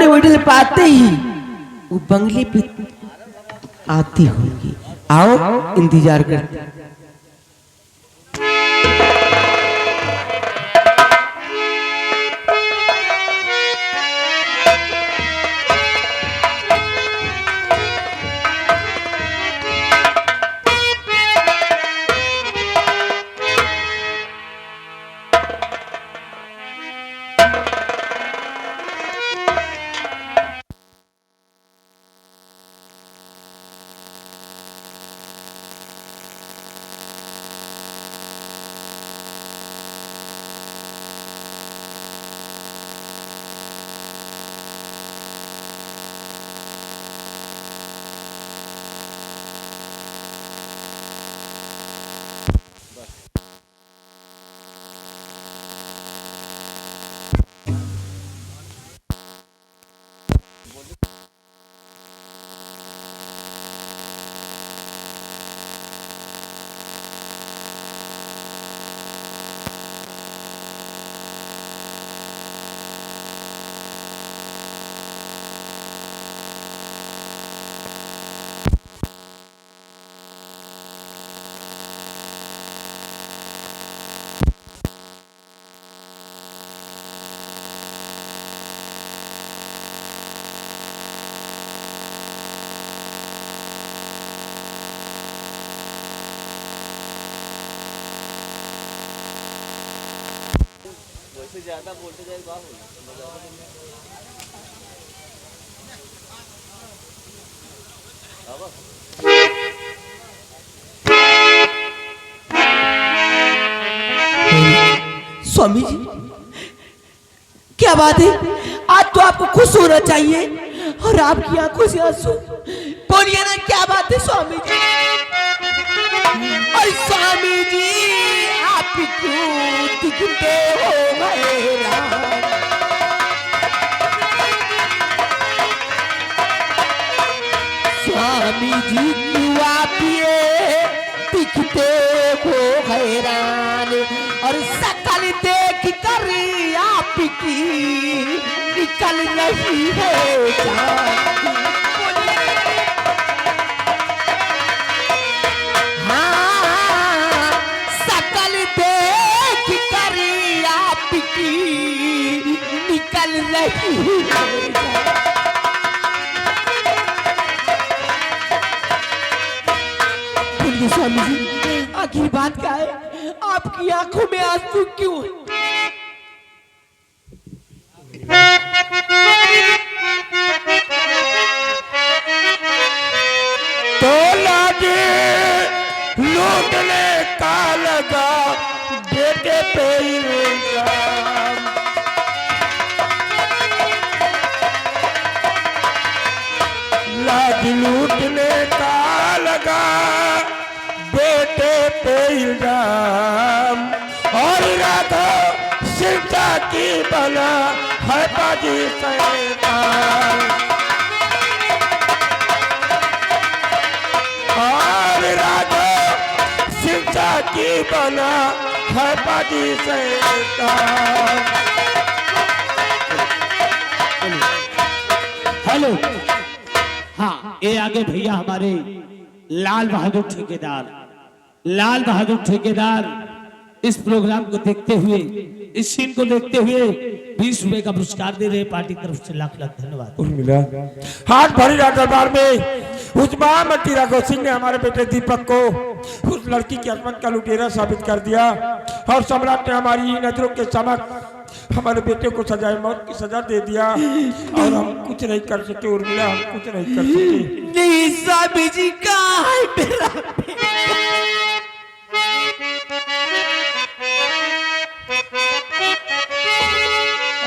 Medal पाते ही वो बंगले पे आती होगी। आओ इंतजार करते। ज्यादा बोलते जाए स्वामी जी क्या बात है? आज तो आपको खुश होना चाहिए और आपकी आंखों से आंसू। बोलिए ना क्या बात है स्वामी जी? और स्वामी जी आप क्यों दिखते हो हैरान? स्वामी जी क्यों आप ये दिखते हो हैरान? और शकल देख कर आपकी निकल रही है जान। हाँ, शकल देख कर आपकी निकल रही है जान। बोलिए स्वामी जी आखिर बात क्या है? आपकी आंखों में आंसू क्यों? तो लागे लूटने का लगा बेटे पे इल्जाम। लागे लूटने का लगा बेटे पे इल्जाम। और इरादा शिक्षा की बना है बाजी शैतान। और इरादा शिक्षा की बना है बाजी शैतान। हेलो, हाँ ये आगे भैया हमारे लाल बहादुर ठेकेदार, लाल बहादुर ठेकेदार इस प्रोग्राम को देखते हुए, इस सीन को देखते हुए 20 रुपए का पुरस्कार दे रहे। पार्टी की तरफ से लाख लाख धन्यवाद। मिला हाथ भरी दरबार में उस महामती राघव सिंह ने हमारे बेटे दीपक को उस लड़की की हस्बैंड का लुटेरा साबित कर दिया। और सम्राट ने हमारी नजरों के समक्ष हमारे बेटे को सजाए मौत की सजा दे दिया। और हम कुछ नहीं कर सके उर्मिला, हम कुछ नहीं कर सके। नहीं स्वामी जी कहाँ है मेरा बेटा?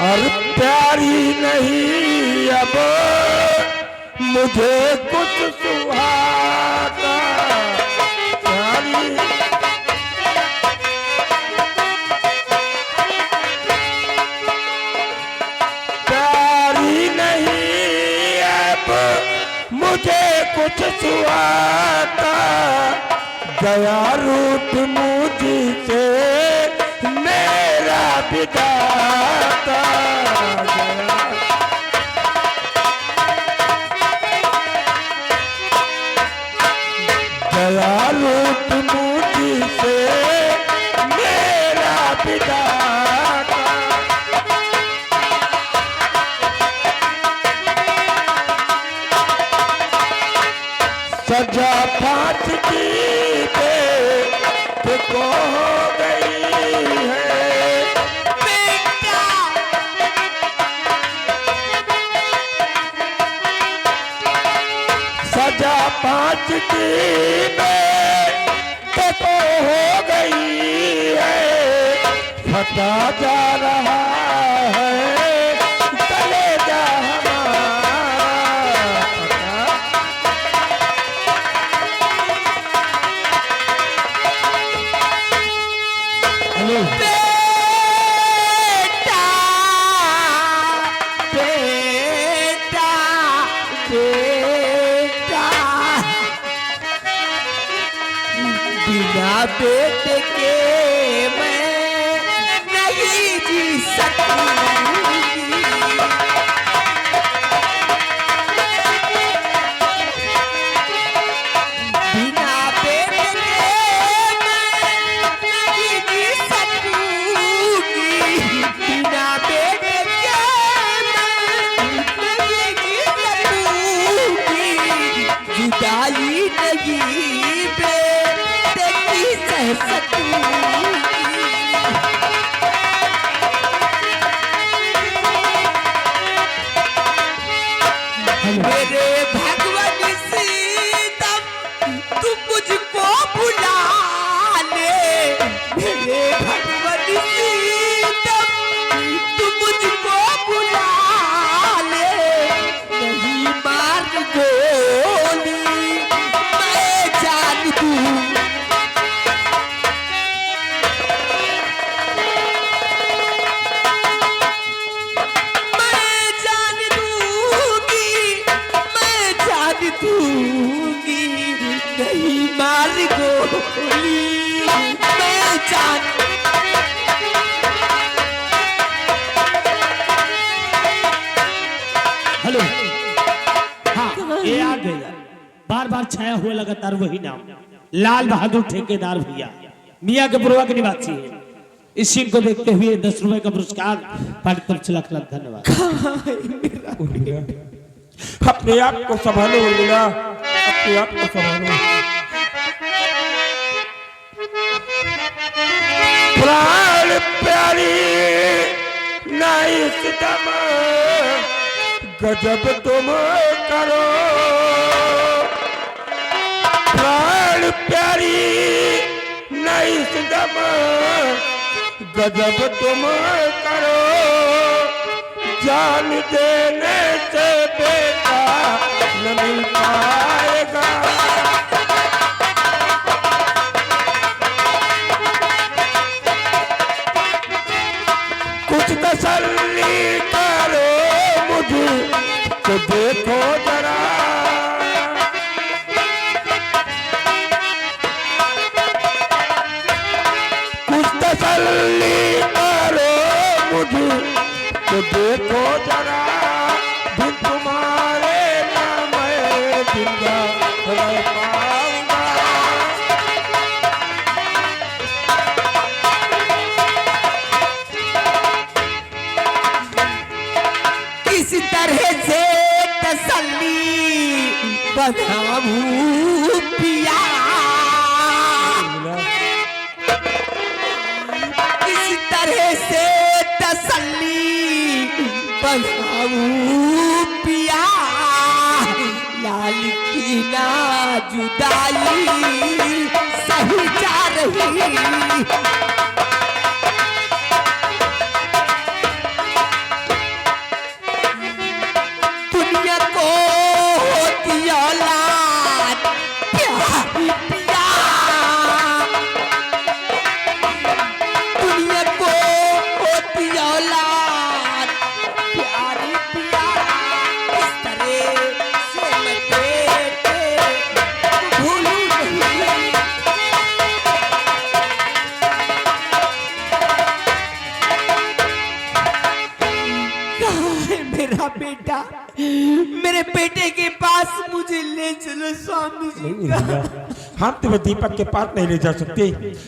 और प्यारी नहीं अब मुझे कुछ सुहाता। प्यारी प्यारी नहीं अब मुझे कुछ सुहाता। गया रूठ मुझसे मेरा विधाता। सजा फांस की पे को हो गई है बेटा सजा फांस की पे को हो गई है फटा जा रहा है कलेजा हमारा हेलो बेटा बेटा बेटा बिना बेटे के मैं नहीं जी सकूंगी बिना बेटे के मैं नहीं जी सकूंगी बिना बेटे के मैं नहीं जी सकूंगी जुदाई नहीं बेटे की सह सकूंगी मेरे भगवान सीतम तू मुझको बुला ले मेरे भगवान सीतम तू मुझको बुला ले नहीं मार गोली मैं जान दूं मैं जान दूंगी नहीं मार गोली मैं जान हेलो हाँ ये आ गया बार बार छाया हुआ लगातार वही नाम लाल बहादुर ठेकेदार भैया मियाँ के पूर्वा के निवासी है इस सीन को देखते हुए 10 रुपए का पुरस्कार पार्टी तरफ से लाख लाख धन्यवाद अपने आप को संभालो उर्मिला अपने आप को संभालो प्राण प्यारी नहीं सितम गजब तुम करो प्राण प्यारी नहीं सितम गजब तुम करो जान देने से बेटा न मिल पाएगा कुछ तसल्ली करो मुझे तो देखो जरा कुछ तसल्ली करो मुझे तो देखो जरा बिन तुम्हारे ना मैं जिंदा रह पाऊंगा किस तरह से तसल्ली बधाऊं पिया किस तरह से तसल्ली बधाऊं पिया लाल की ना जुदाई सही जा रही दुनिया को होती औलाद प्यारी पिया दुनिया को होती औलाद प्यारी पिया इस तरह से मैं बेटे भूलूं नहीं मेरे बेटे के पास मुझे ले चलो स्वामी जी। नहीं उर्मिला, हम तुम्हें दीपक के पास नहीं ले जा सकते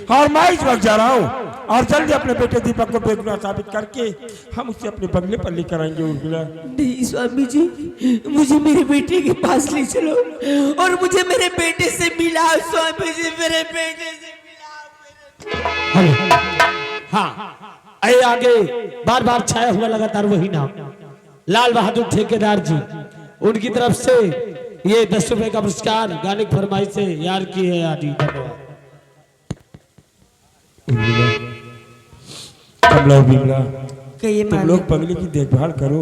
और मैं इस वक्त जा रहा हूँ और जल्दी अपने बेटे दीपक को बेगुनाह साबित करके हम उसे अपने बंगले पर लेकर आएंगे उर्मिला। नहीं स्वामी जी, मुझे मेरे बेटे के पास ले चलो और मुझे मेरे बेटे से मिलाओ स्वामी जी, मेरे बेटे से मिलाओ। हाँ, आए आगे बार बार छाया हुआ लगातार वही नाम लाल बहादुर ठेकेदार जी, उनकी तरफ से ये 10 रुपए का पुरस्कार गाने की फरमाइश से यार की है आदि। धन्यवाद। कमला बिमला, कहिए तुम लोग बंगले की देखभाल करो,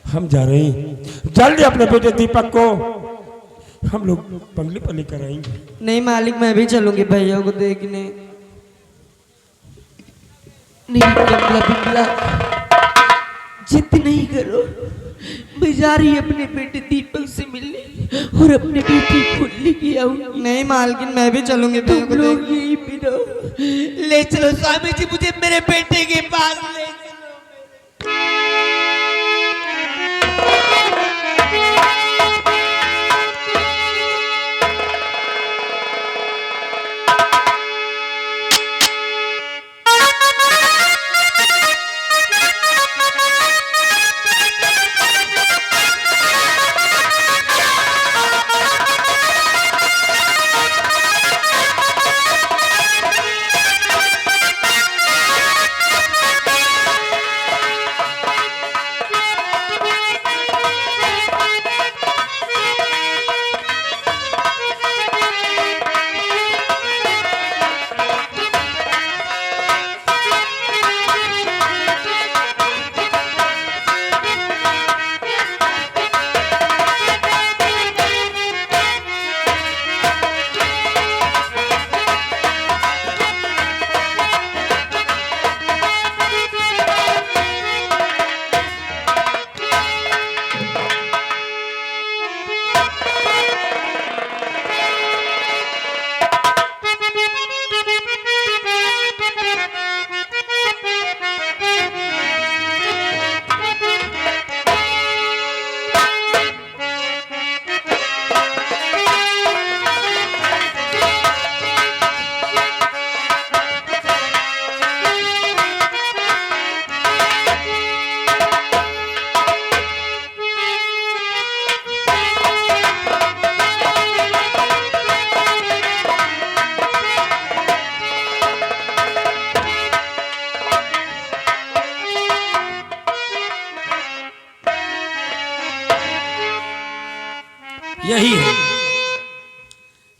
हम जा रहे हैं। जल्दी अपने बेटे दीपक को हम लोग बंगले पर लेकर आएंगे। नहीं मालिक, मैं भी चलूंगी भैया को देखने। नहीं कमला बिमला, जिद नहीं करो, मैं जा रही अपने बेटे दीपक से मिलने और अपने बेटे को लेके आऊंगी। नहीं मालकिन, मैं भी चलूंगी। तुम लोग यही पिरो, ले चलो स्वामी जी, मुझे मेरे बेटे के पास ले चलो।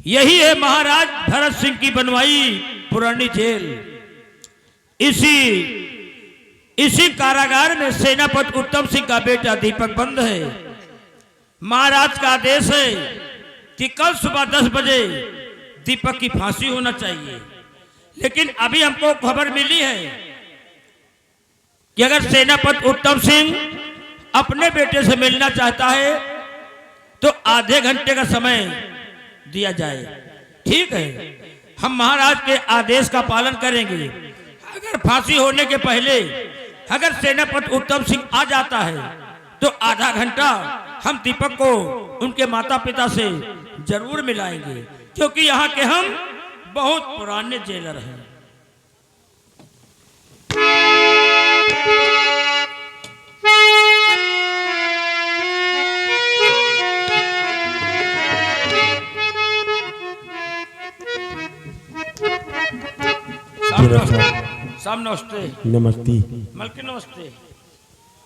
यही है महाराज भरत सिंह की बनवाई पुरानी जेल। इसी कारागार में सेनापति उत्तम सिंह का बेटा दीपक बंद है। महाराज का आदेश है कि कल सुबह 10 बजे दीपक की फांसी होना चाहिए, लेकिन अभी हमको खबर मिली है कि अगर सेनापति उत्तम सिंह अपने बेटे से मिलना चाहता है तो आधे घंटे का समय दिया जाए। ठीक है, हम महाराज के आदेश का पालन करेंगे। अगर फांसी होने के पहले अगर सेनापति उत्तम सिंह आ जाता है तो आधा घंटा हम दीपक को उनके माता पिता से जरूर मिलाएंगे, क्योंकि यहाँ के हम बहुत पुराने जेलर हैं। साहब नमस्ते। नमस्ते मलकिन नमस्ते।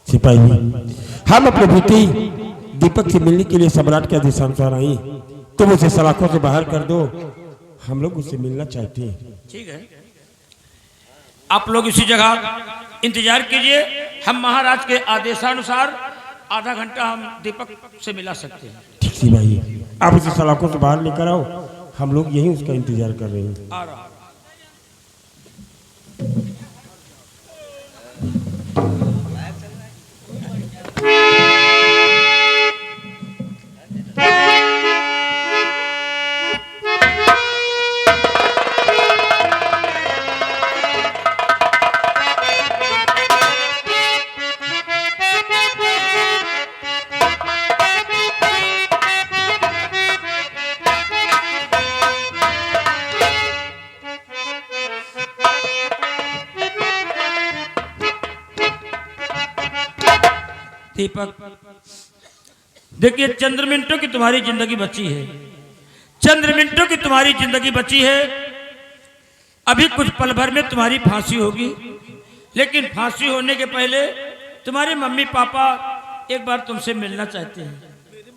सिपाही, हम अपने बेटे दीपक से मिलने के लिए सम्राट के आदेशानुसार आई, तुम उसे सलाखों से बाहर कर दो, हम लोग उससे मिलना चाहते हैं। ठीक है, आप लोग इसी जगह इंतजार कीजिए, हम महाराज के आदेशानुसार आधा घंटा हम दीपक से मिला सकते हैं। ठीक सिपाही, आप उसे सलाखों से बाहर लेकर आओ, हम लोग यही उसका इंतजार कर रहे हैं। आ रहा। दीपक, देखिए चंद्र मिनटों की तुम्हारी जिंदगी बची है, चंद्र मिनटों की तुम्हारी जिंदगी बची है। अभी कुछ पल भर में तुम्हारी फांसी होगी, लेकिन फांसी होने के पहले तुम्हारे मम्मी पापा एक बार तुमसे मिलना चाहते हैं।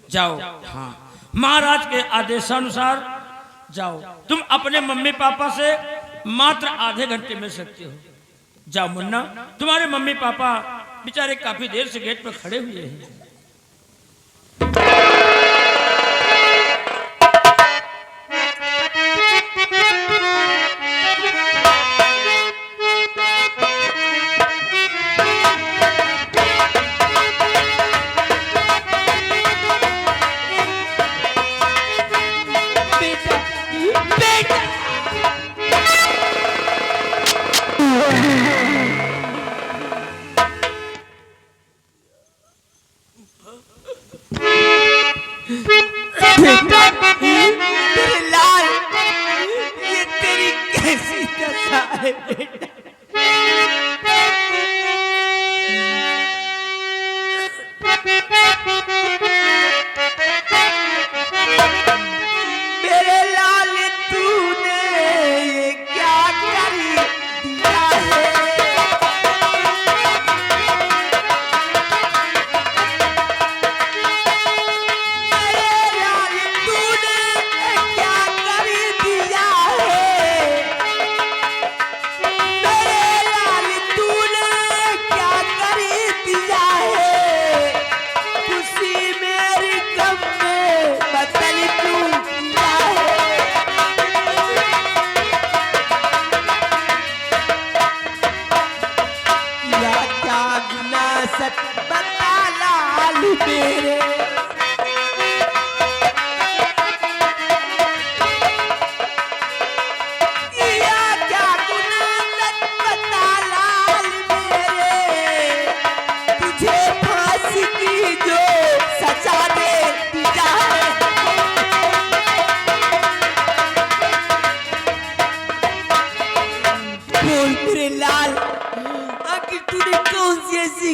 जाओ, हाँ, महाराज के आदेशानुसार जाओ। तुम अपने मम्मी पापा से मात्र आधे घंटे मिल सकते हो। जाओ मुन्ना, तुम्हारे मम्मी पापा बेचारे काफी देर से गेट पर खड़े हुए हैं। तेरे लाल, ये तेरी कैसी दशा है बेटा? मेरे लाल, तूने ये क्या कर दिया है?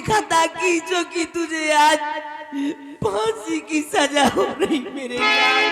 खता की जो कि तुझे आज फांसी की सजा हो रही मेरे लाल।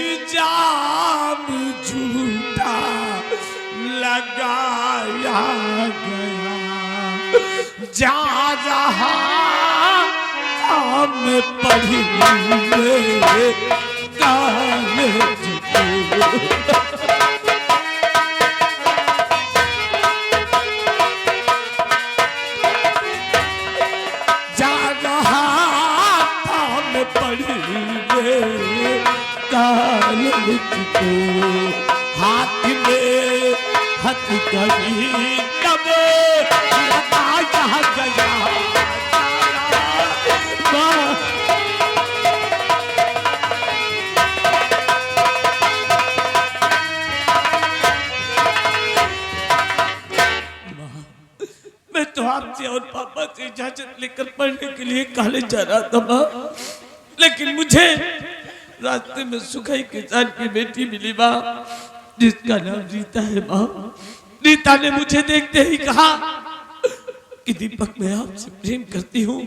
इल्जाम झूठा लगाया गया, जा रहा हम पढ़ने कॉलेज जा रहा हम पढ़ने कॉलेज को, हाथ में हथकड़ी तब लगाया गया। मैं तो आपसे और पापा से इजाजत लेकर पढ़ने के लिए कॉलेज जा रहा था माँ, लेकिन मुझे रास्ते में सुखाई किसान की बेटी मिली माँ, जिसका नाम रीता है माँ। रीता ने मुझे देखते ही कहा कि दीपक मैं आपसे प्रेम करती हूँ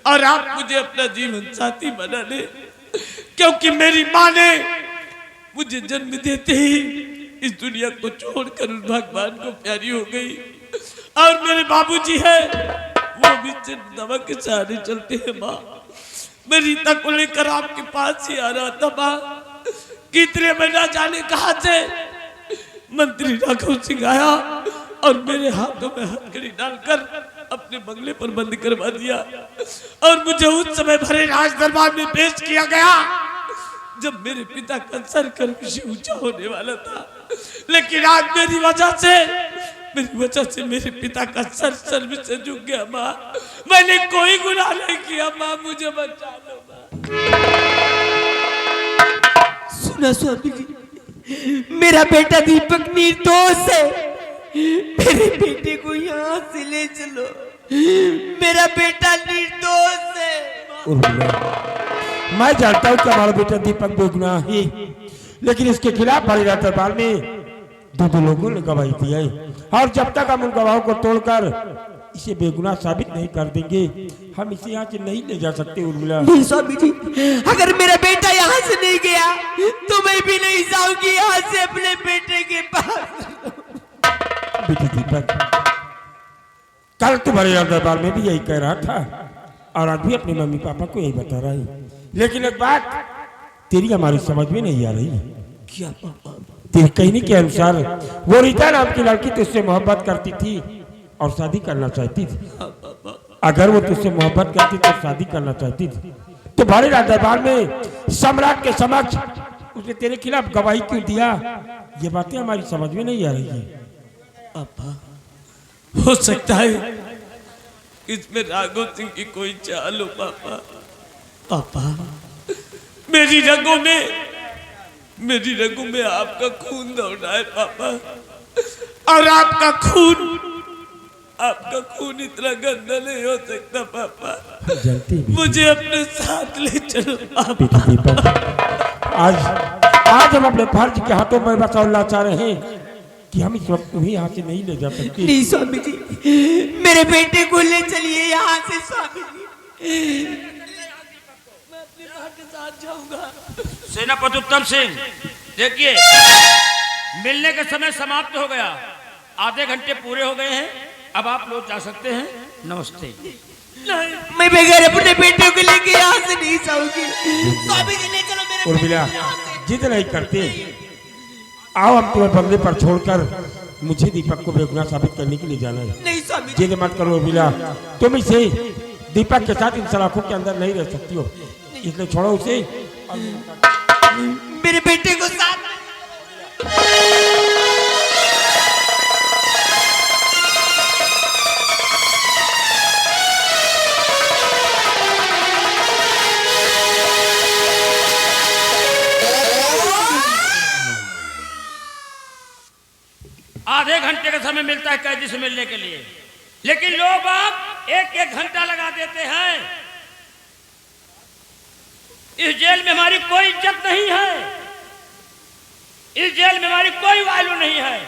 और आप मुझे अपना जीवन साथी बना ले, क्योंकि मेरी माँ ने मुझे जन्म देते ही इस दुनिया को छोड़कर उस भगवान को प्यारी हो गई। और मेरे बाबूजी है वो भी सिर्फ दवा के सहारे चलते हैं माँ। मैं रीता को लेकर आपके पास ही आ रहा था माँ, कितने में ना जाने कहा से मंत्री राघव सिंह आया और मेरे हाथों में हथकड़ी डालकर अपने बंगले पर बंद करवा दिया और मुझे उस समय भरे राज दरबार में पेश किया गया जब मेरे पिता का सर कर्क से ऊंचा होने वाला था। लेकिन आज मेरी वजह से मेरे पिता का सर सर्व से झुक गया। माँ, मैंने कोई गुनाह नहीं किया। माँ, मुझे बचा लो माँ। सुना स्वामी जी, मेरा बेटा दीपक निर्दोष है। मेरे बेटे को यहाँ से ले चलो। मेरा बेटा निर्दोष है। मैं जानता हूँ कि हमारा बेटा दीपक बेगुनाह है, लेकिन इसके खिलाफ बड़े दरबार में दो लोगों ने गवाही दी है और जब तक हम उन गवाहों को तोड़कर इसे बेगुनाह साबित नहीं कर देंगे हम इसे यहाँ से नहीं ले जा सकते। उर्मिला, नहीं स्वामी जी, अगर मेरा बेटा यहाँ से नहीं गया तो मैं भी नहीं जाऊंगी यहाँ से अपने बेटे के पास। बेटे दीपक, कल तुम्हारे दरबार में भी यही कह रहा था और आज भी अपने मम्मी पापा को यही बता रहा है, लेकिन एक बात तेरी हमारी समझ में नहीं आ रही। क्या पापा? तेरे कहने के अनुसार वो रीता नाम की लड़की तुझसे मोहब्बत करती थी और शादी करना चाहती थी। अगर वो तुझसे मोहब्बत करती तो शादी करना चाहती थी तो बड़े दरबार में सम्राट के समक्ष उसने तेरे खिलाफ गवाही क्यों दिया? ये बातें हमारी समझ में नहीं आ रही है। पापा, हो सकता है इसमें राघव सिंह की कोई चाल हो। पापा, मेरी रगों में आपका खून दौड़ रहा है पापा, और आपका खून इतना गंदा नहीं हो सकता पापा। मुझे अपने साथ ले चलो पापा। आज हम अपने फर्ज के हाथों में बसौलना चाह रहे हैं कि हम इस वक्त तुम्हें यहाँ से नहीं ले जा सकते। नहीं स्वामी जी, मेरे बेटे को ले चलिए यहाँ से स्वामी जी। मैं अपनी माँ के साथ जाऊंगा। सेनापति उत्तम सिंह, देखिए मिलने का समय समाप्त हो गया, आधे घंटे पूरे हो गए हैं, अब आप लोग जा सकते हैं। नमस्ते। मैं बगैर अपने बेटे को लेके यहाँ से नहीं जाऊंगी। स्वामी जी ले चलो मेरे उर्मिला, जिद नहीं करते, आओ हम तुम्हें बंगले पर छोड़कर मुझे दीपक को बेगुनाह साबित करने के लिए जाना है। नहीं स्वामी जी, जिद मत करो उर्मिला, तुम इसे दीपक के साथ इन सलाखों के अंदर नहीं रह सकती हो, इसलिए छोड़ो उसे। मेरे बेटे को साथ आधे घंटे का समय मिलता है कैदी से मिलने के लिए, लेकिन लोग आप एक एक घंटा लगा देते हैं। इस जेल में हमारी कोई इज्जत नहीं है, इस जेल में हमारी कोई वैल्यू नहीं है,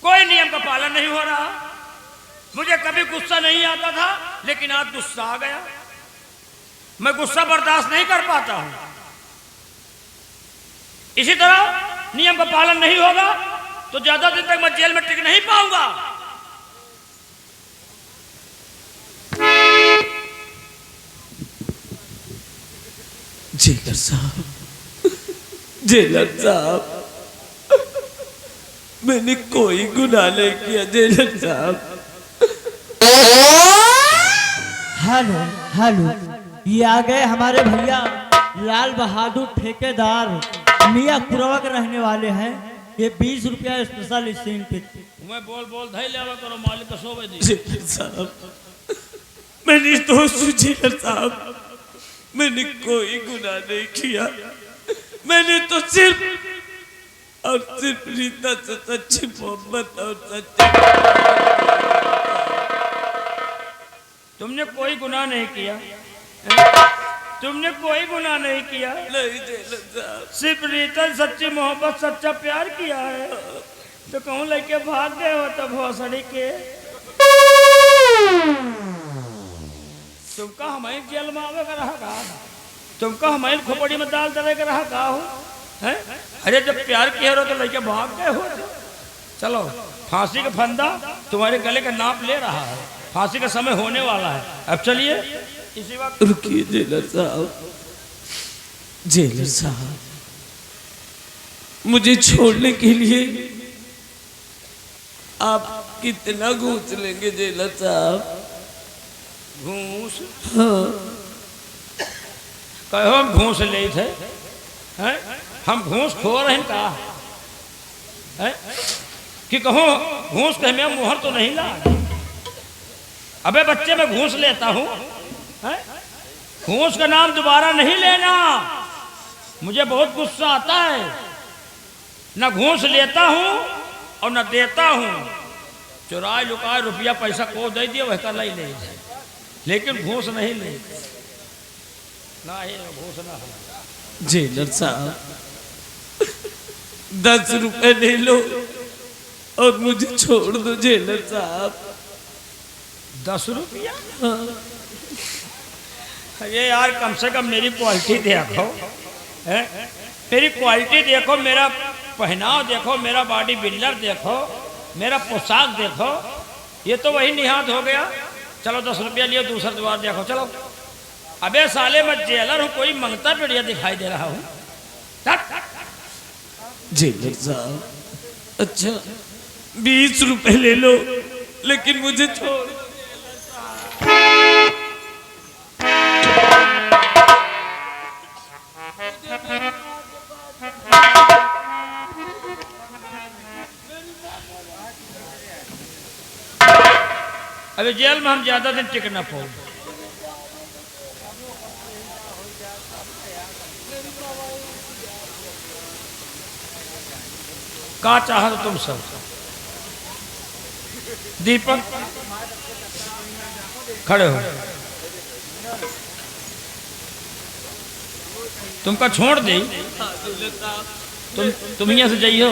कोई नियम का पालन नहीं हो रहा। मुझे कभी गुस्सा नहीं आता था, लेकिन आज गुस्सा आ गया। मैं गुस्सा बर्दाश्त नहीं कर पाता हूं। इसी तरह नियम का पालन नहीं होगा तो ज्यादा दिन तक मैं जेल में टिक नहीं पाऊंगा। जेलर साहब, मैंने कोई गुनाह नहीं किया। जेलर साहब, हेलो हेलो, ये आ गए हमारे भैया लाल बहादुर ठेकेदार मियाँ कुरवा के रहने वाले हैं। ये 20 रुपया स्पेशल स्टीम पे। मैं बोल धै ले करो मालिक तो सोवे दी। जेलर साहब, मैंने दोस्त जेलर साहब, मैंने कोई गुनाह नहीं किया। मैंने तो सिर्फ और सिर्फ रीता से सच्ची मोहब्बत और सच्ची। तुमने कोई गुनाह नहीं किया, तुमने कोई गुनाह नहीं किया। नहीं जेलर साहब, सिर्फ रीता सच्ची मोहब्बत सच्चा प्यार किया है। तो कहूँ लेके भाग गए हो तो भोसड़ी के। तुमका हमारे जेल में आवे का रहा का, तुमका हमारे खोपड़ी में दाल दले का रहा का हो है? अरे जब प्यार किया हो तो लेके भाग गए हो। चलो फांसी का फंदा तुम्हारे गले का नाप ले रहा है, फांसी का समय होने वाला है। अब चलिए इसी वक्त। रुकिए जेलर साहब, जेलर साहब, मुझे छोड़ने के लिए आप कितना घूस लेंगे जेलर साहब? घूस हाँ, कहो हम घूस ले थे हैं? हम घूस खो रहे हैं का हैं? कि कहो घूस कहे में मुहर तो नहीं ला। अबे बच्चे मैं घूस लेता हूँ हैं? घूस का नाम दोबारा नहीं लेना, मुझे बहुत गुस्सा आता है। न घूस लेता हूँ और न देता हूँ। चुराए लुकाए रुपया पैसा को दे दिया वह कल ही ले जाए, लेकिन घूस नहीं ले ना ही घूस ना है। जेलर साहब 10 रुपए ले लो और मुझे छोड़ दो जेलर साहब। 10 रुपया? ये यार कम से कम मेरी क्वालिटी देखो है? मेरी क्वालिटी देखो, मेरा पहनाव देखो, मेरा बॉडी बिल्डर देखो, मेरा पोशाक देखो, ये तो वही निहात हो गया। चलो 10 रुपया लियो, दूसरा द्वार देखो चलो। अबे साले मैं जेलर हूँ, कोई मंगता बढ़िया दिखाई दे रहा हूँ। जेलर साहब अच्छा 20 रुपए ले लो, लेकिन मुझे छोड़ दो। अबे जेल में हम ज्यादा दिन टिक ना पाओ। का चाहत तुम सब? दीपक खड़े हो, तुमका छोड़ दे। तुम यहाँ से जाइयो,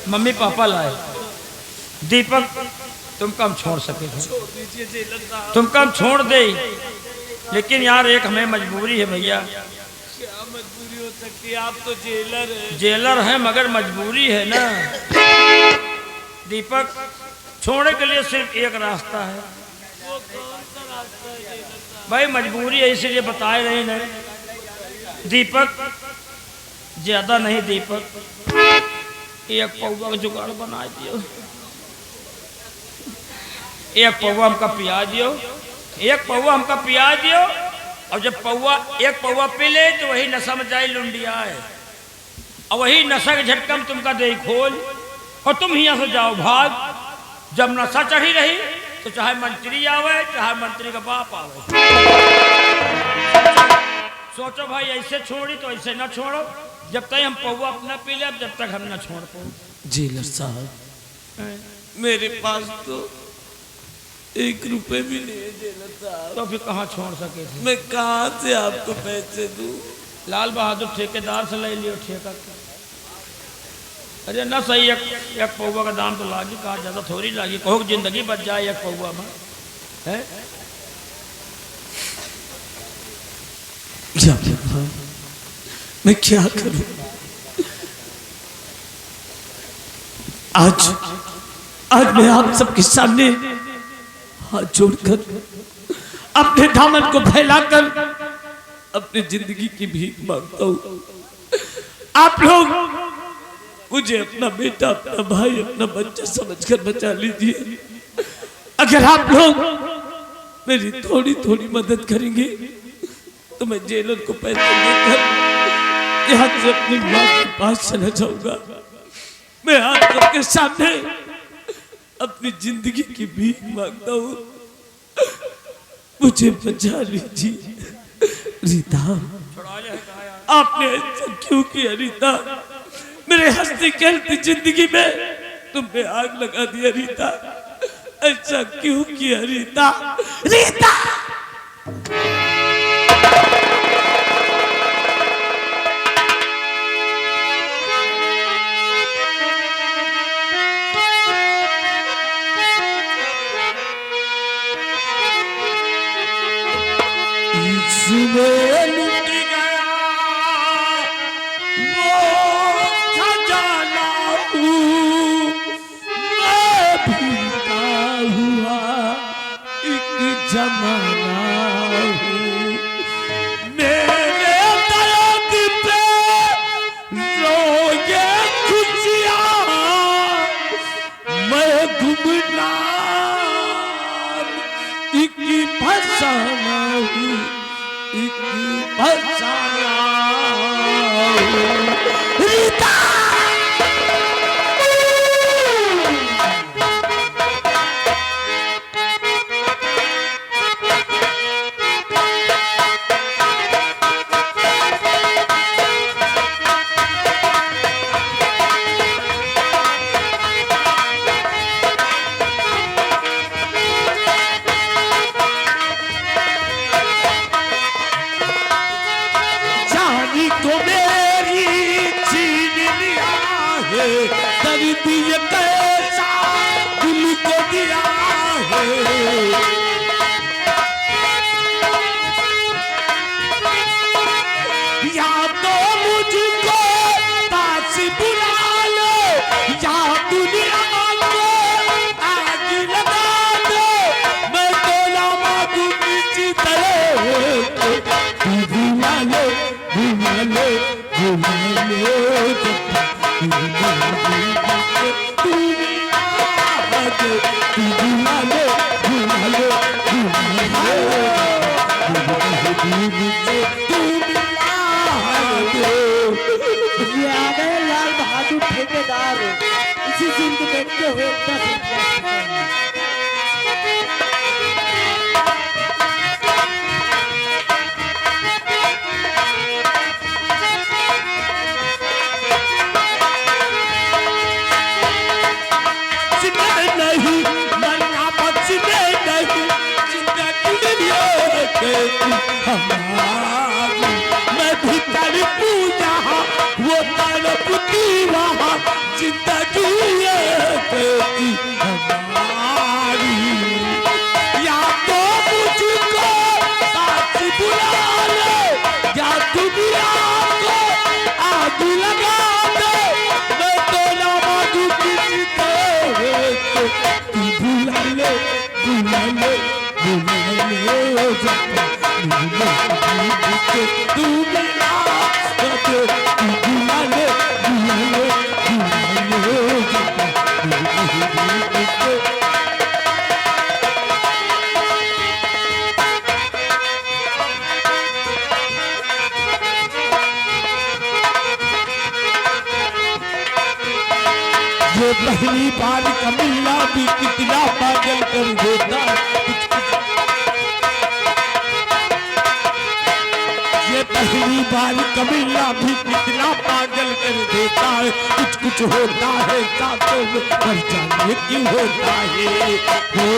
मम्मी पापा लाए। दीपक तुमका हम छोड़ सके थे, तुमका हम छोड़ दे, लेकिन यार एक हमें मजबूरी है भैया। क्या मजबूरी हो सकती है? आप तो जेलर है। जेलर है मगर मजबूरी है ना। दीपक छोड़ने के लिए सिर्फ एक रास्ता है। वो कौन सा रास्ता है जेलर साहब? भाई मजबूरी है इसीलिए बताए रहे ना। दीपक ज्यादा नहीं, दीपक एक पौवा का जुगाड़ बना दियो, एक पौवा हमका पिया दियो, एक पौवा हमका पिया दियो। और जब एक पौवा पी ले तो वही नशा में जाए लुंडिया है, और वही नशा के झटका में तुमका दे खोल और तुम यहाँ से जाओ भाग। जब नशा चढ़ी रही तो चाहे मंत्री आवे चाहे मंत्री का बाप आवे। सोचो भाई ऐसे छोड़ी तो ऐसे ना छोड़ो, जब तक हम पौवा अपना पी ले, जब तक हम ना छोड़ पाओ। जेलर साहब मेरे पास तो 1 रुपए भी नहीं है जेलर साहब। तो फिर कहाँ छोड़ सके थे? मैं कहाँ से आपको पैसे दूं? लाल बहादुर ठेकेदार से ले लियो ठेका। अरे ना सही, एक पौवा का दाम तो लागी, कहा ज्यादा थोड़ी लागी। कहो जिंदगी बच जाए एक पौवा में है। या भगवान मैं क्या करूं? आज मैं आप सबके सामने हाथ जोड़कर अपने दामन को फैलाकर अपनी जिंदगी की भीख मांगता हूं। आप लोग मुझे अपना बेटा, अपना भाई, अपना बच्चा समझकर बचा लीजिए। अगर आप लोग मेरी थोड़ी थोड़ी मदद करेंगे तो मैं जेलर को पैसे देकर यहाँ से अपनी माँ के पास चला जाऊंगा। मैं आप सबके सामने अपनी जिंदगी की भीख मांगता हूँ, मुझे बचा लीजिए। रीता आपने ऐसा क्यों किया? रीता मेरे हंसती खेलती जिंदगी में तुमने आग लगा दिया। रीता ऐसा क्यों किया? रीता रीता इसमें लुट गया वो खजाना हूँ, मैं भीगा हुआ एक जमाना हूँ। मेरे दर्द पे रोए खुशियाँ, मैं गुम तो मेरी छीन लिया है, दर्द ये कैसा दिल को दिया है। या तो मुझको पास बुला लो, या दुनिया को आग लगा दो, मैं तो लामा किसी तरह। तू भुला लो, भुला लो, भुला लो, तू भुला लो, भुला लो, ये आ गए लाल बहादुर ठेकेदार। इसी सीन को देखते हुए 10 रुपया नहीं मरना बचने नहीं, जिंदगी हमारी मैं भी तड़पू जहाँ वो तड़पती वहाँ, जिंदगी हमारी। या तो मुझको साथ बुला लो, या दुनिया को आग लगा दो, मैं तो ना मांगू किसी तरह। तू भुला ले, भुला ले, भुला ले, तू मिला, तू भुला ले, भुला ले, ये पहली बार का मिलना भी कितना पागल कर देता। ये पहली बार का मिलना भी कितना पागल कर देता है। कुछ कुछ होता है साथों में, पर जाने क्यों होता है। हो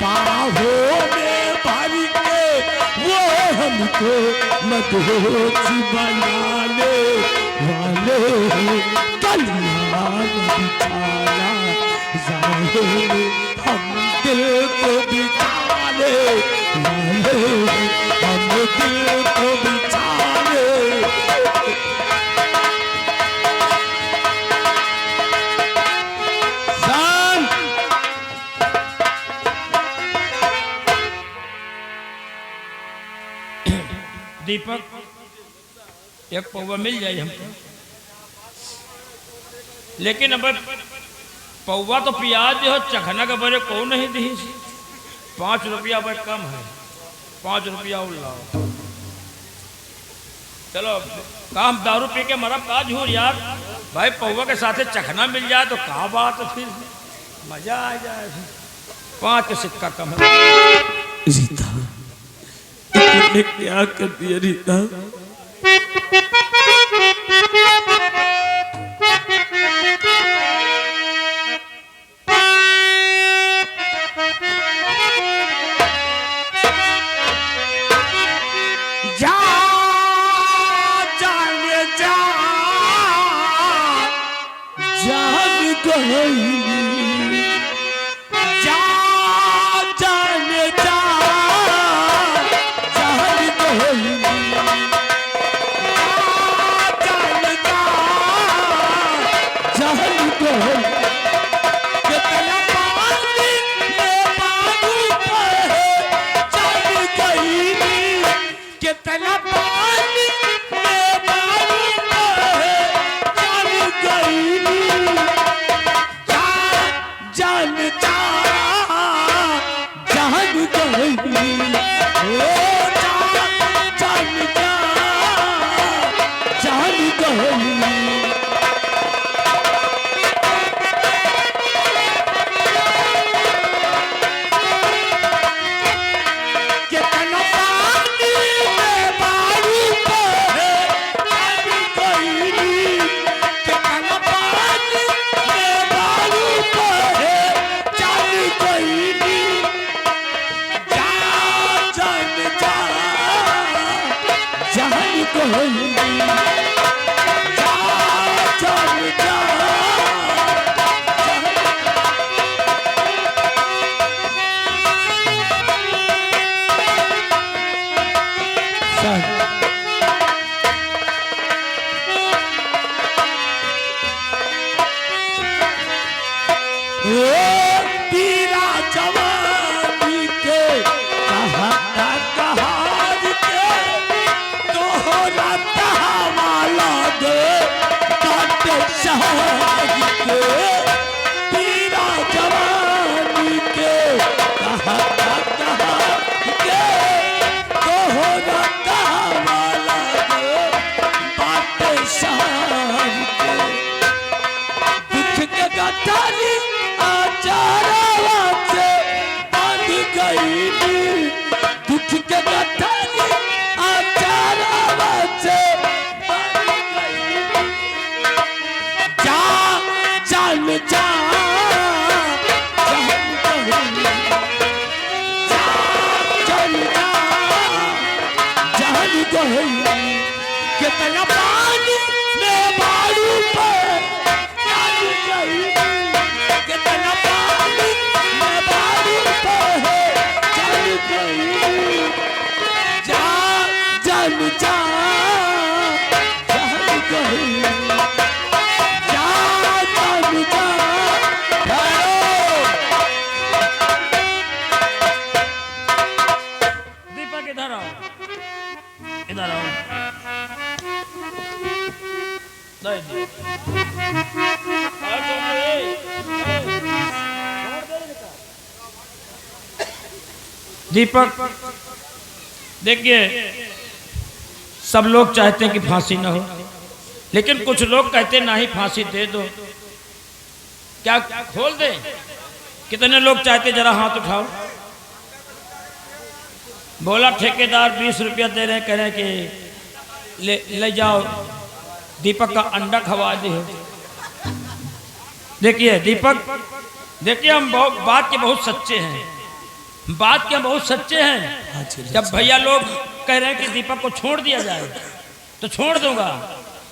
बाहों में भर के वो हमको मदहोश बनाने वाले, कलियां बिछाना ज़ाहिर हम दिल को बिछाने वाले, हम दिल को बिछाने। दीपक एक पौवा मिल जाए हमको, लेकिन अब पौवा तो प्याज जो चखना का बड़े कौन नहीं दी। 5 रुपया भाई कम है, 5 रुपया और लाओ। चलो काम दारू पी के मरब काज हो यार, भाई पौवा के साथ चखना मिल जाए तो कहा बात, फिर मजा आ जाए। 5 सिक्का कम है। रीता तुमने क्या कर दिया रीता? जा जाने जा जान गई, जा जाने जा जान गई, जान जा जान गई। कितना पानी में पानी पर जान गई, कितना पानी में पानी पर जान गई। जा के कहा के कहो ना कहा वाला बातें सार के दुख के गठारी आचारा से बांध गई दुख के गठारी आचारा से बांध गई जा जान जा कितना पानी में बारू पर जान गई कितना पानी में बारू पर जान गई जा जान जा जान गई जा जान जा दीपक इधर आओ इधर आओ दीपक देखिए सब लोग चाहते हैं कि फांसी ना हो, लेकिन कुछ लोग कहते हैं ना ही फांसी दे दो। क्या खोल दे? कितने लोग चाहते जरा हाथ उठाओ। बोला ठेकेदार 20 रुपया दे रहे, कह रहे कि ले जाओ दीपक का अंडा खवा दे। देखिए दीपक, देखिए हम बात के बहुत सच्चे हैं, बात के बहुत सच्चे हैं। जब भैया लोग कह रहे हैं कि दीपक को छोड़ दिया जाए तो छोड़ दूंगा,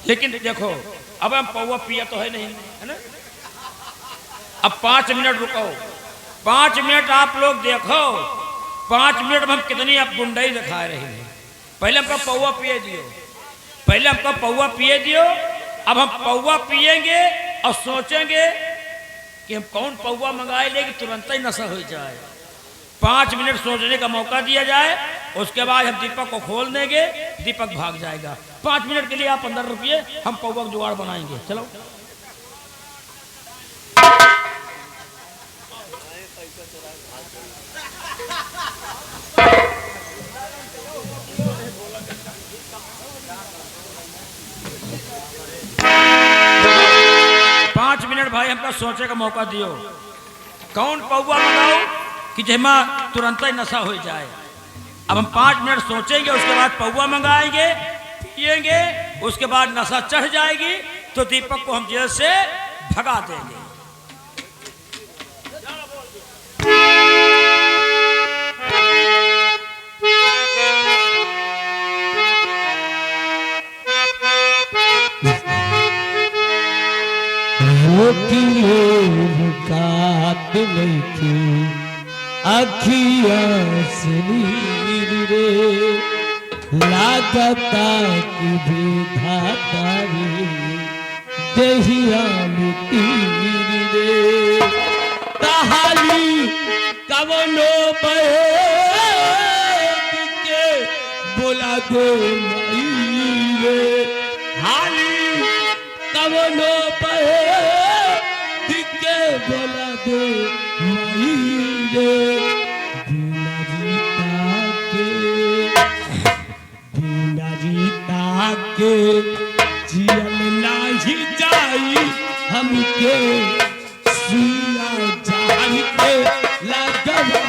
लेकिन देखो अब हम पौवा पिया तो है नहीं, है ना। अब 5 मिनट रुको, 5 मिनट आप लोग देखो, 5 मिनट में हम कितनी आप गुंडाई दिखा रहे हैं। पहले हमको पौवा पिए दियो, पहले हमको पौवा पिए दियो। अब हम पौवा पिएंगे और सोचेंगे कि हम कौन पौवा मंगाए लेकिन तुरंत ही नशा हो जाए। 5 मिनट सोचने का मौका दिया जाए, उसके बाद हम दीपक को खोल देंगे, दीपक भाग जाएगा। 5 मिनट के लिए आप 15 रुपये, हम पौवा का जुगाड़ बनाएंगे। चलो भाई हमको सोचे का मौका दियो, कौन पौवा मंगाओ कि जमा तुरंत ही नशा हो जाए। अब हम 5 मिनट सोचेंगे, उसके बाद पौवा मंगाएंगे, पिएंगे, उसके बाद नशा चढ़ जाएगी तो दीपक को हम जेल से भगा देंगे। काट की अखिया से नीर रे लागता की विधाता रे दहिया में तीर रे कहाली कवनो के बोला दे माई रे हाली कवनो बोला दे माई रे बिना रीता के जियल नाही जाई हमके सुइया जान के लगवा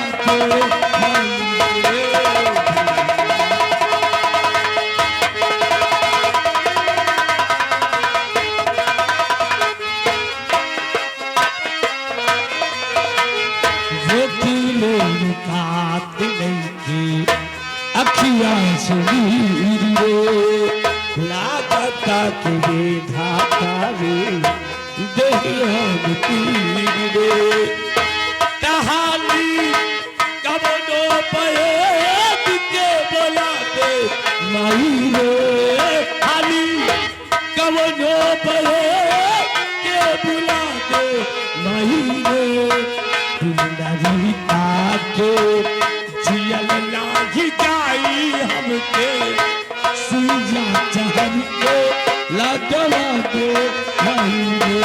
अखिया से नीर रे लागता के विधाता रे दहिया में तीर रे कहानी कवनो पैद के बोला दे माई रे हाली कवनो पैद के बुला दे माई रे रीता के जियल नाही जाई हमके सुइया जहन के लगवा दे माई रे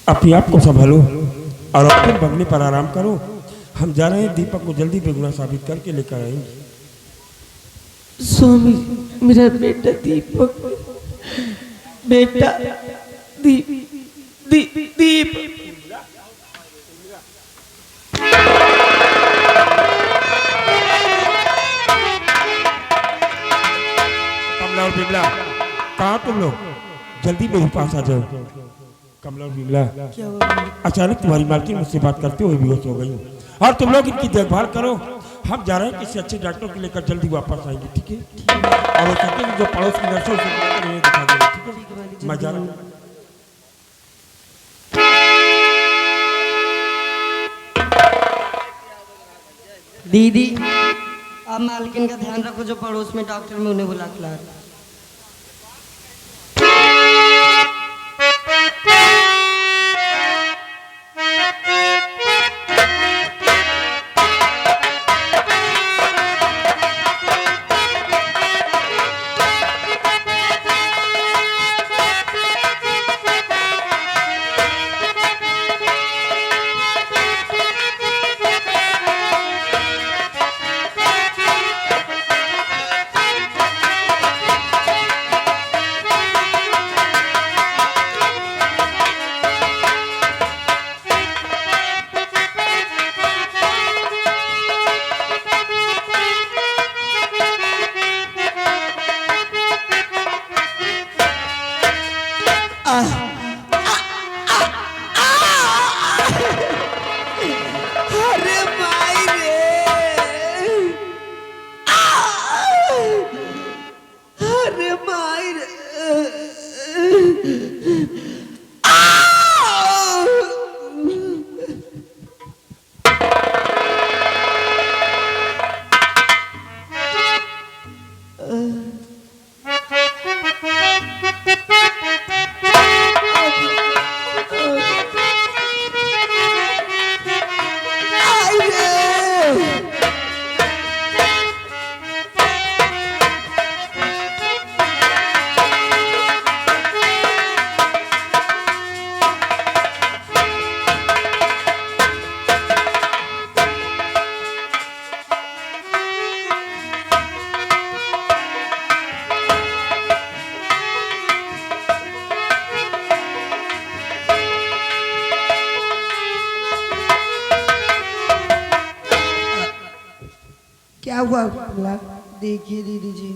अपने आप को संभालो और अपने बंगले पर आराम करो। हम जा रहे हैं, दीपक को जल्दी बेगुनाह साबित करके लेकर आएंगे। स्वामी, मेरा बेटा दीपक, बेटा दीप दीप दीप कमला और बिमला, कहाँ तुम लोग? जल्दी मेरे पास आ जाओ। कमला और बिमला, अचानक तुम्हारी मालकिन मुझसे बात करते हुए बेहोश हो गई और तुम लोग इनकी देखभाल करो। हम जा रहे हैं, किसी अच्छे डॉक्टर को लेकर जल्दी वापस आएंगे, ठीक है? और वो कहते हैं जो पड़ोस की नर्स है उसे दिखा देंगे, ठीक है? मैं जा रहा हूँ। दीदी, आप मालकिन का ध्यान रखो, जो पड़ोस में डॉक्टर में उन्हें बुला के ला रहे हैं। अरे माई रे, अरे माई रे, क्या हुआ? देखिए दीदी जी,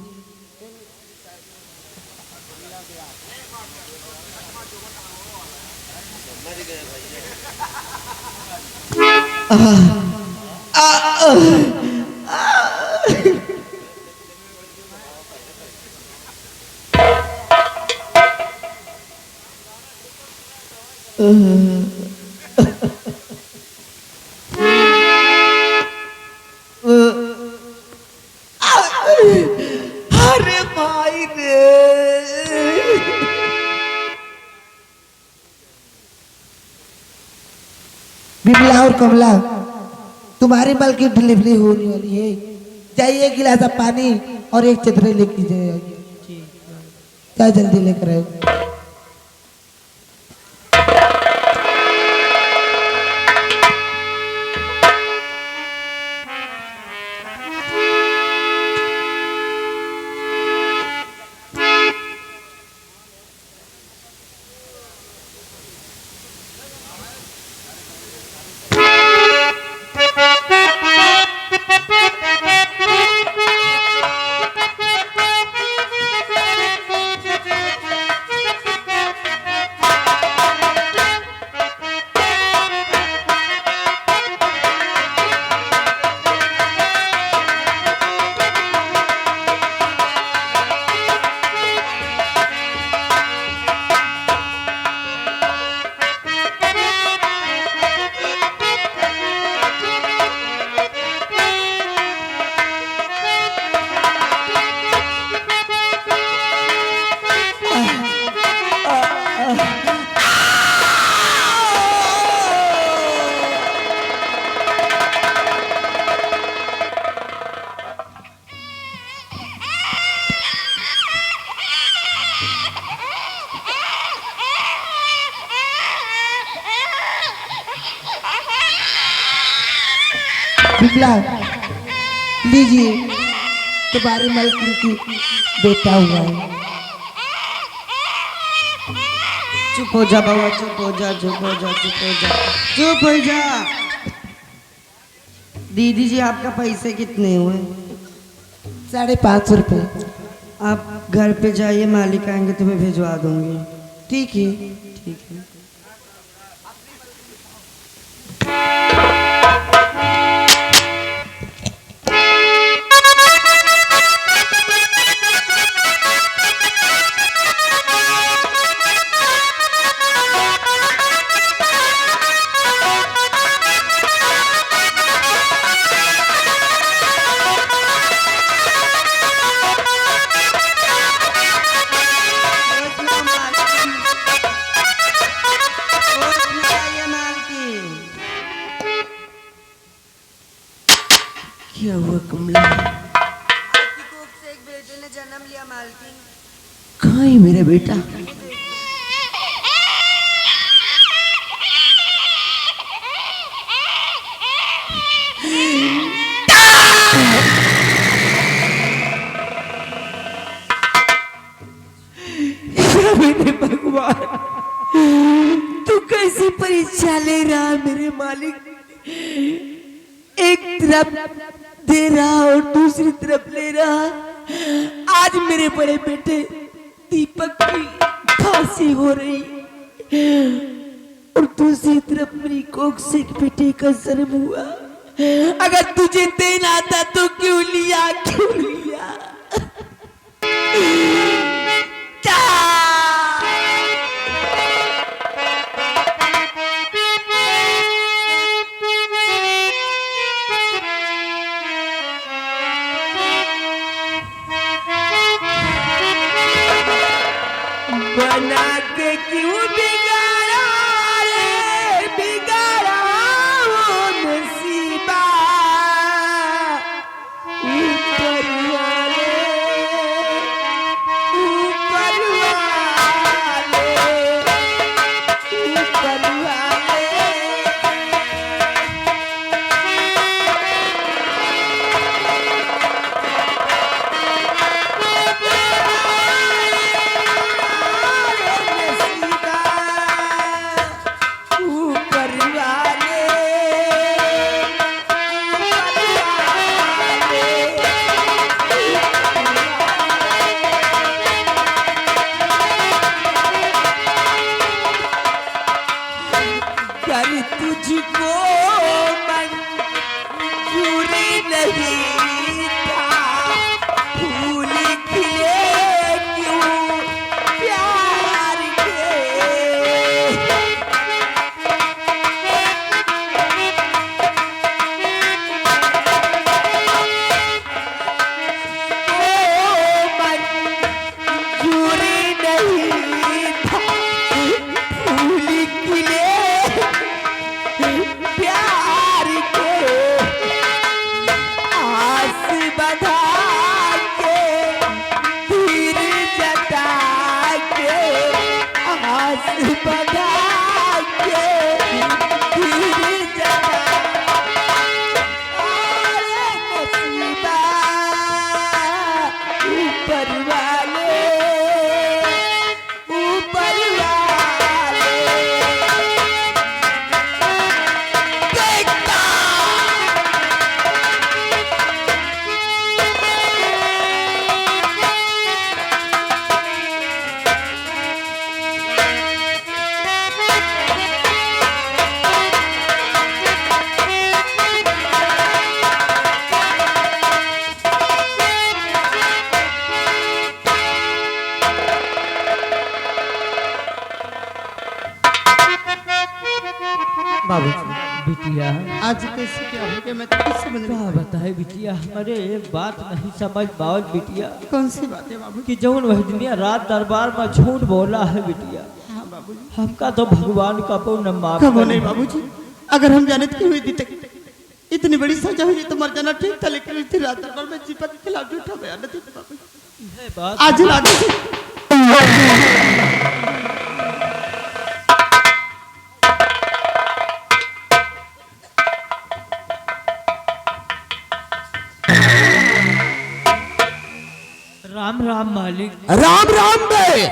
अरे भाई रे, बिमला और कमला, तुम्हारी माल की डिलीवरी होने वाली है। जाइए, एक गिलास पानी और एक चदरे लेके जाइए, क्या जल्दी लेकर आए। बिमला लीजिए, तुम्हारे मालकिन की बेटा हुआ है। चुप हो जा बाबा, चुप हो जा, चुप हो जा, चुप हो जा, चुप हो जा। दीदी जी आपका पैसे कितने हुए? 550 रुपये। आप घर पे जाइए, मालिक आएंगे तो मैं भिजवा दूंगी। ठीक है। ठीक है। क्या हुआ कमला? आपकी कोख से एक बेटे ने जन्म लिया मालकिन। कहाँ है मेरा बेटा? मेरे भगवान, तू कैसी परीक्षा ले रहा मेरे मालिक? एक तरफ दे रहा और दूसरी तरफ ले रहा। आज मेरे बड़े बेटे दीपक की फांसी हो रही और दूसरी तरफ मेरी कोख से एक बेटे का जन्म हुआ। अगर तुझे देना आता तो क्यों लिया, क्यों लिया? बना के क्यों बिगाड़ा रे, बिगाड़ा वो नसीबा। ऊपर वाले, ऊपर वाले, ऊपर वाले। तुझको मंजूरी नहीं था, फूल खिले क्यों प्यार के। मंजूरी नहीं था, फूल खिले प्यार के। आस बधा के, तीर जता के, आस बधा के, तीर जता। अरे नसीबा, ऊपर वाले, ऊपर वाले। बाबू बिटिया, आज कैसे क्या हो गया, मैं तो कुछ समझ नहीं। क्या बताए बिटिया? अरे एक बात नहीं समझ पाओ बिटिया, कौन सी बात है बाबू? कि जौन वह दुनिया रात दरबार में झूठ बोला है बिटिया, हाँ बाबू जी। हमका तो भगवान का पूर्ण माफ कबो करे। नहीं बाबू जी, अगर हम जाने तो हुई थी इतनी बड़ी सजा हुई तो मर जाना ठीक था, लेकिन इतनी रात दरबार में दीपक के खिलाफ झूठा बयान नहीं था बाबू जी। है बात आज ला दीजिए। राम राम मालिक। राम राम बे,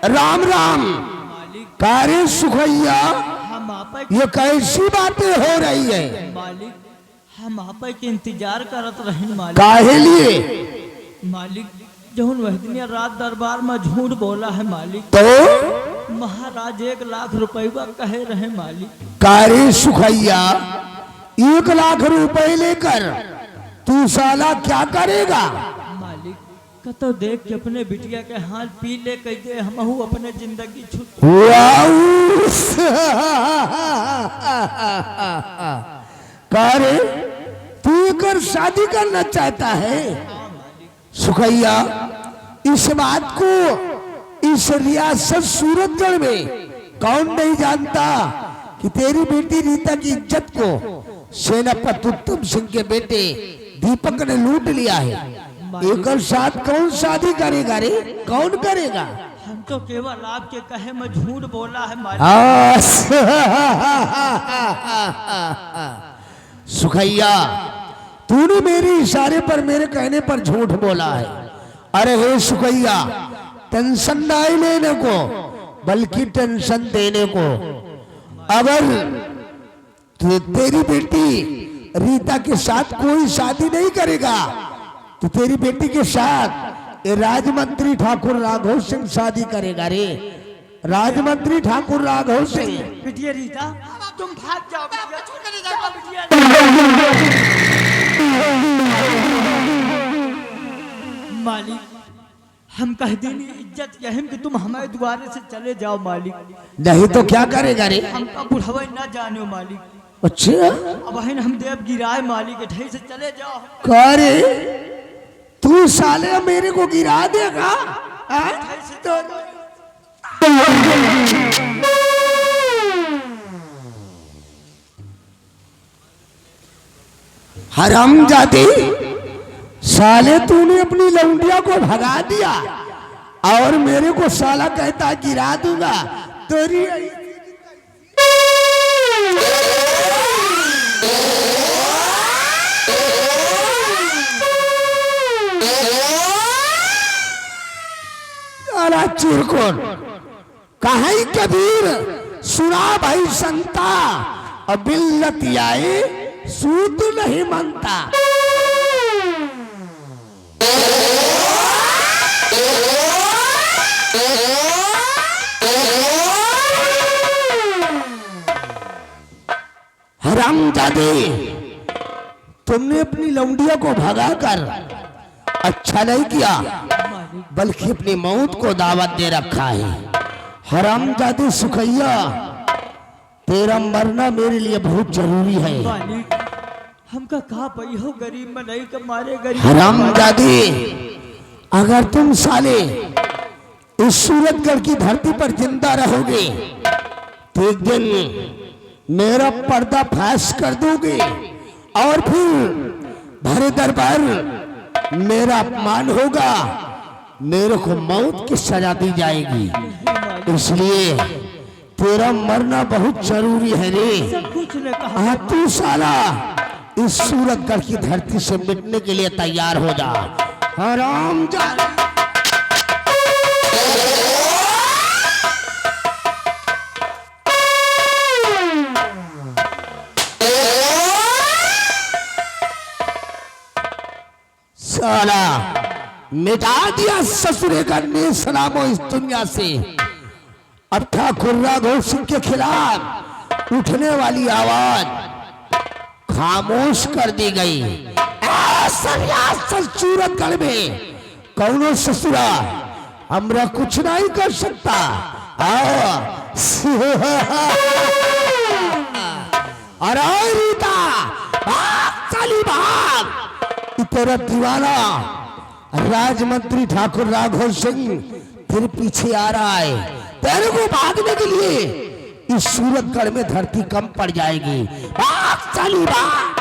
राम राम। मालिक कारे सुखैया, हम आप ये कैसी बातें हो रही है? मालिक हम आप के इंतजार करत रहे मालिक। काहे लिए? मालिक जौन वह दिन रात दरबार में झूठ बोला है मालिक, तो महाराज 1 लाख रुपया कहे रहे मालिक। कारे सुखैया, 1 लाख रुपए लेकर तू साला क्या करेगा? मालिक कतो देख के अपने बिटिया के हाथ पी ले कह दे हम अपने जिंदगी छूट। कारे तू कर शादी करना चाहता है? सुखैया, इस बात को इस रियासत सूरतगढ़ में कौन नहीं जानता कि तेरी बेटी रीता की इज्जत को सेनापति उत्तम सिंह के बेटे दीपक ने लूट लिया है। एक साथ कौन शादी करेगा रे? कौन करेगा? हम तो केवल आपके कहे में झूठ बोला है मालिक। सुखैया, तूने मेरे इशारे पर, मेरे कहने पर झूठ बोला है। अरे हे सुखैया, टेंशन नहीं लेने को बल्कि टेंशन देने को। अगर तेरी बेटी रीता के साथ कोई शादी नहीं करेगा तो तेरी बेटी के साथ ये राजमंत्री ठाकुर राघव सिंह शादी करेगा रे। राजमंत्री ठाकुर राघव सिंह। बिटिया रीता तुम भाग जाओ, बिटिया छोड़ के जाओ, बिटिया। मालिक हम कह देनी इज्जत यही कि तुम हमारे द्वारे से चले जाओ मालिक। नहीं तो क्या करेगा रे? हमका बुढ़ावा न जाने मालिक। अच्छा, अब हम देव गिराए मालिक, ढेर से चले जाओ। करे तू साले मेरे को गिरा देगा? तो हरामजादी साले, तूने अपनी लौंडिया को भगा दिया और मेरे को साला कहता गिरा दूंगा। तेरी चिरकुट कहा कबीर सुना भाई संता, अबिल्लत आए सूत नहीं मनता। हरामजादे, तुमने अपनी लौंडिया को भगाकर अच्छा नहीं किया बल्कि अपनी मौत को दावत दे रखा है। हरामजादे सुखैया, तेरा मरना मेरे लिए बहुत जरूरी है। मालिक हमका कहा पई हो, गरीब में नहीं के मारे गरीब। हरामजादे, अगर तुम साले इस सूरतगढ़ की धरती पर जिंदा रहोगे तो एक दिन मेरा पर्दा फाश कर दोगे और फिर भरे दरबार मेरा अपमान होगा, मेरे को मौत की सजा दी जाएगी। इसलिए तेरा मरना बहुत जरूरी है रे। सब कुछ ने कहा। तू साला इस सूरतगढ़ की धरती से मिटने के लिए तैयार हो जा। हरामजादा, साला मिटा दिया ससुरे का नेसनामो इस दुनिया से। अब ठाकुर राघव सिंह के खिलाफ उठने वाली आवाज खामोश कर दी गई। सूरतगढ़ में कौनो ससुरा हमरा कुछ नहीं कर सकता। अरे रीता, भाग साली भाग। तेरा दीवाना राजमंत्री ठाकुर राघव सिंह तेरे पीछे आ रहा है। तेरे को भागने के लिए इस सूरतगढ़ में धरती कम पड़ जाएगी। भाग साली भाग।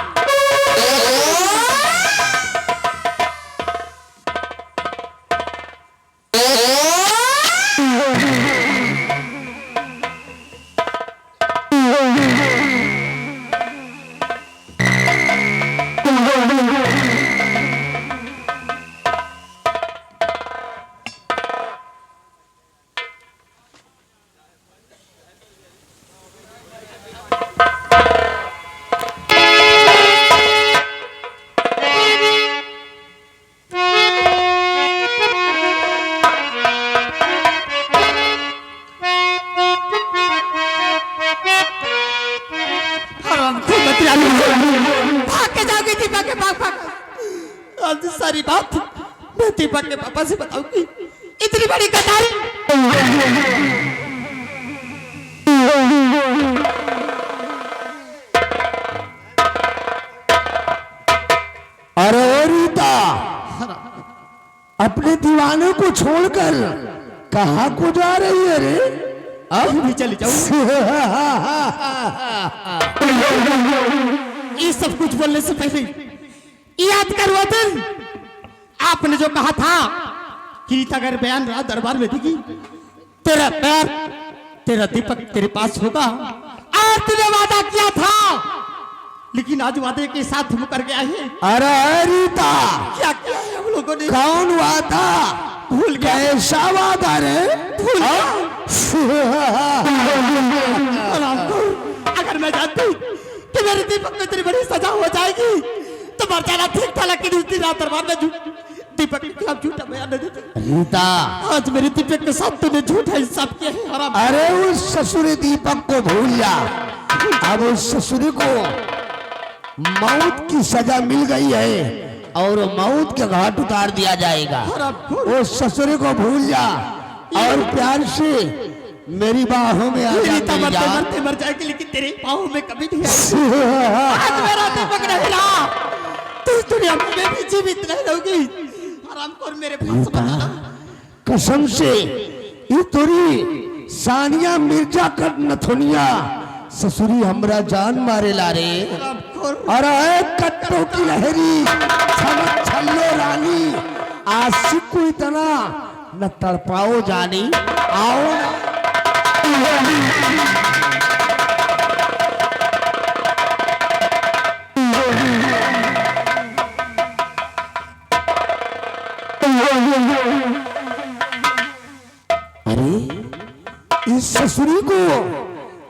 सारी बात मैं दीपक के पापा से बताऊंगी। इतनी बड़ी गद्दारी अरे ओ रीता, अपने दीवाने को छोड़कर कहाँ को जा रही है रे? अब भी चली जाऊंगी। ये सब कुछ बोलने से पहले याद कर वो दिन आपने जो कहा था कि रीता अगर बयान रहा दरबार में दिखी, तेरा पैर तेरा दीपक तेरे पास होगा और तूने वादा किया था, लेकिन आज वादे के साथ मुकर गया है। अरे रीता, क्या क्या है हम लोगों ने? कौन वादा? भूल गया। कैसा वादा रे? भूल गया। अगर मैं जानती कि मेरे दीपक में तेरी बड़ी सजा हो जाएगी तो मर जाना ठीक था, लेकिन उस दिन रात दरबार में दीपक के खिलाफ झूठा बयान दे देते। रीता, आज मेरे दीपक के साथ तूने झूठा इंसाफ किया है हराम। अरे उस ससुर दीपक को भूल जा। अब उस ससुर को मौत की सजा मिल गई है और मौत के घाट उतार दिया जाएगा। उस ससुर को भूल जा और प्यार से मेरी बाहों में आ जा। रीता मरते मरते मर जाएगी, लेकिन तेरी बाहों में कभी नहीं आएगी। आज मेरा दीपक नहीं रहा तो इस दुनिया में मैं भी जीवित नहीं रहूंगी। हराम खोर मेरे पास बनाना। कसम से ये तोरी सानिया मिर्जा कर नथुनिया ससुरी हमरा जान मारे ला रे। अरे कट्टों की लहरी छमक छल्लो रानी, आशिक को इतना न तड़पाओ जानी। आओ अरे इस ससुरी को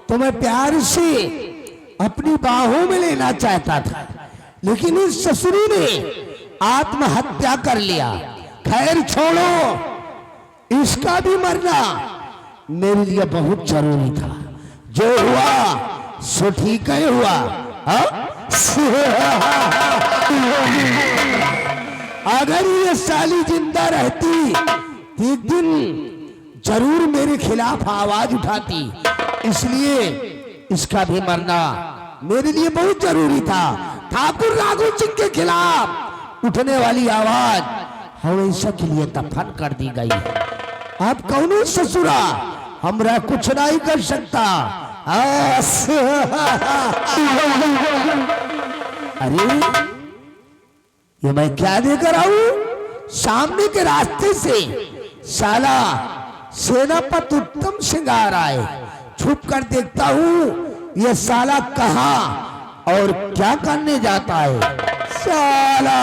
तो मैं प्यार से अपनी बाहों में लेना चाहता था, लेकिन इस ससुरी ने आत्महत्या कर लिया। खैर छोड़ो, इसका भी मरना मेरे लिए बहुत जरूरी था। जो हुआ सो ठीक ही हुआ। अगर ये साली जिंदा रहती एक दिन जरूर मेरे खिलाफ आवाज उठाती, इसलिए इसका भी मरना मेरे लिए बहुत जरूरी था। ठाकुर राघु सिंह के खिलाफ उठने वाली आवाज हमेशा के लिए दफन कर दी गई है। अब कौन ससुरा हमरा कुछ नहीं कर सकता। अरे ये मैं क्या देकर आऊं? सामने के रास्ते से साला सेनापति उत्तम सिंह आ रहा है। छुप कर देखता हूँ ये साला कहाँ और क्या करने जाता है। साला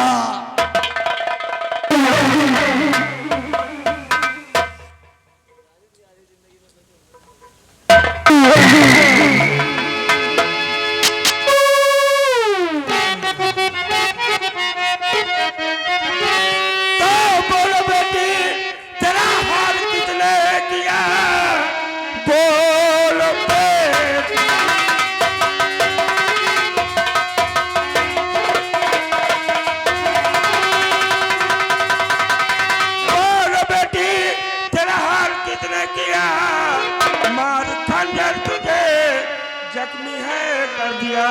जख्मी है कर दिया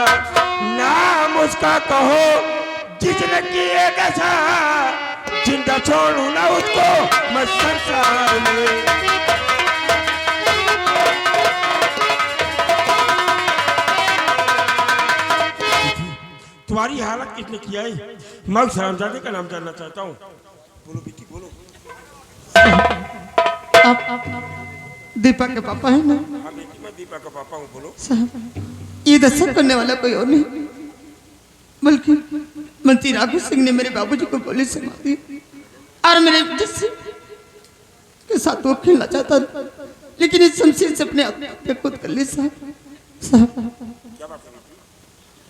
नाम उसका कहो जिसने किए कैसा, जिंदा छोड़ू ना उसको मैं संसार में। तुम्हारी हालत किसने किया है? मैं शरामजादे का नाम जानना चाहता हूँ। बोलो बेटी बोलो। आप दीपक के पापा है ना? हाँ बेटी मैं दीपक का पापा हूँ। बोलो। ये दस्तक करने वाला कोई और नहीं, बल्कि मंत्री राघु सिंह ने मेरे बाबूजी को गोली से मार दिया और मेरे जस्सी के साथ वो खेलना चाहता था, लेकिन इस शमशीर से अपने आप पे खुद कर ली। साहब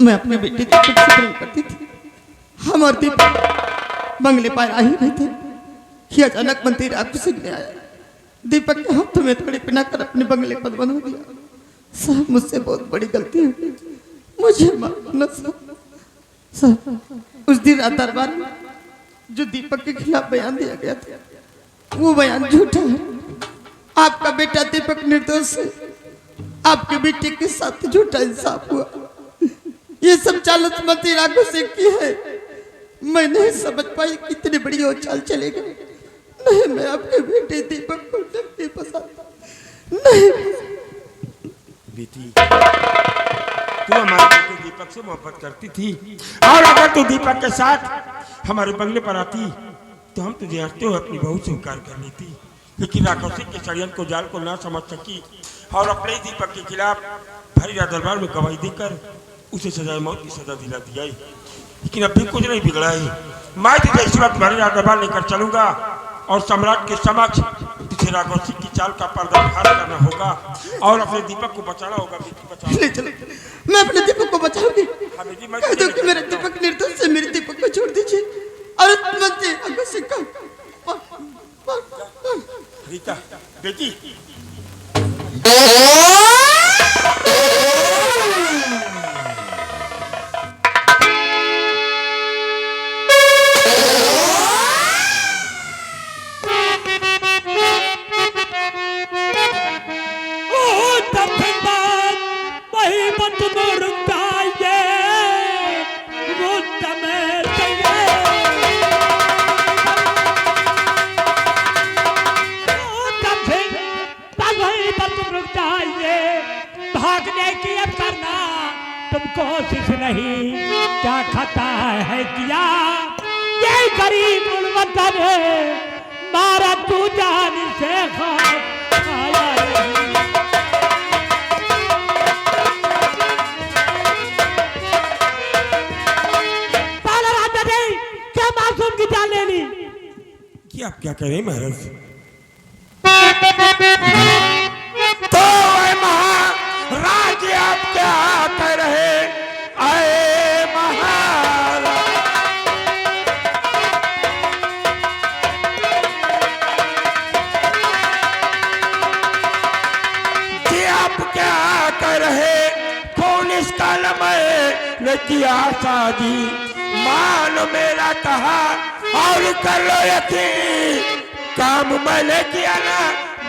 मैं अपने बेटे दीपक से प्रेम करती थी। हम और दीपक बंगले पर आ ही रहे थे कि अचानक मंत्री राघु सिंह ने आया, दीपक के हाथों में थोड़ी पिना कर अपने बंगले पर बंधा दिया। साहब मुझसे बहुत बड़ी गलती हुई, मुझे माफ करना साहब। उस दिन रात दरबार में जो दीपक के खिलाफ बयान दिया गया था वो बयान झूठा है। आपका बेटा दीपक निर्दोष है। आपके बेटे के साथ झूठा इंसाफ हुआ। ये सब चाल मती राघव सिंह की है। मैं नहीं समझ पाई कितनी बड़ी वो चाल चलेगा। नहीं, मैं आपके बेटे दीपक को नहीं पसंद। नहीं बेटी, तू हमारे बेटे दीपक से मोहब्बत करती थी, और अगर तू दीपक के साथ हमारे बंगले पर आती तो हम तुझे हंसते हुए अपनी बहू स्वीकार कर लेती। लेकिन राघव सिंह के षड्यंत्र को जाल को ना समझ सकी और अपने दीपक के खिलाफ भरीरा दरबार में गवाही देकर उसे सजाए मौत की सजा दिला दी गई। लेकिन अभी कुछ नहीं बिगड़ा है। मैं तुझे इस वक्त भरीरा दरबार लेकर चलूंगा और सम्राट के समक्ष तुझे राघव सिंह की चाल का पर्दाफाश करना होगा और अपने दीपक को बचाना होगा। बेटी ले चलो, मैं अपने दीपक को बचाऊंगी। हाँ बेटी, मैं कह दो कि मेरे दीपक निर्दोष है। मेरे दीपक को छोड़ दीजिए और मत राघव सिंह को। रीता बेटी, भागने की अब करना तुम कोशिश नहीं, क्या खता है किया ये गरीब वतन, मारा तू जान से खाया नहीं। क्या मासूम की जान लेनी? क्या आप क्या करें महाराज? राज्य आप क्या कर रहे आए महाराज? जी आप क्या कर रहे? कौन इस कालम ने किया शादी? मान मेरा कहा और कर लो यकीन, काम मैंने किया ना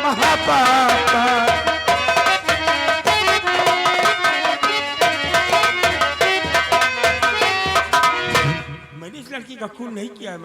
महापाप। मैंने इस लड़की का खून नहीं किया है।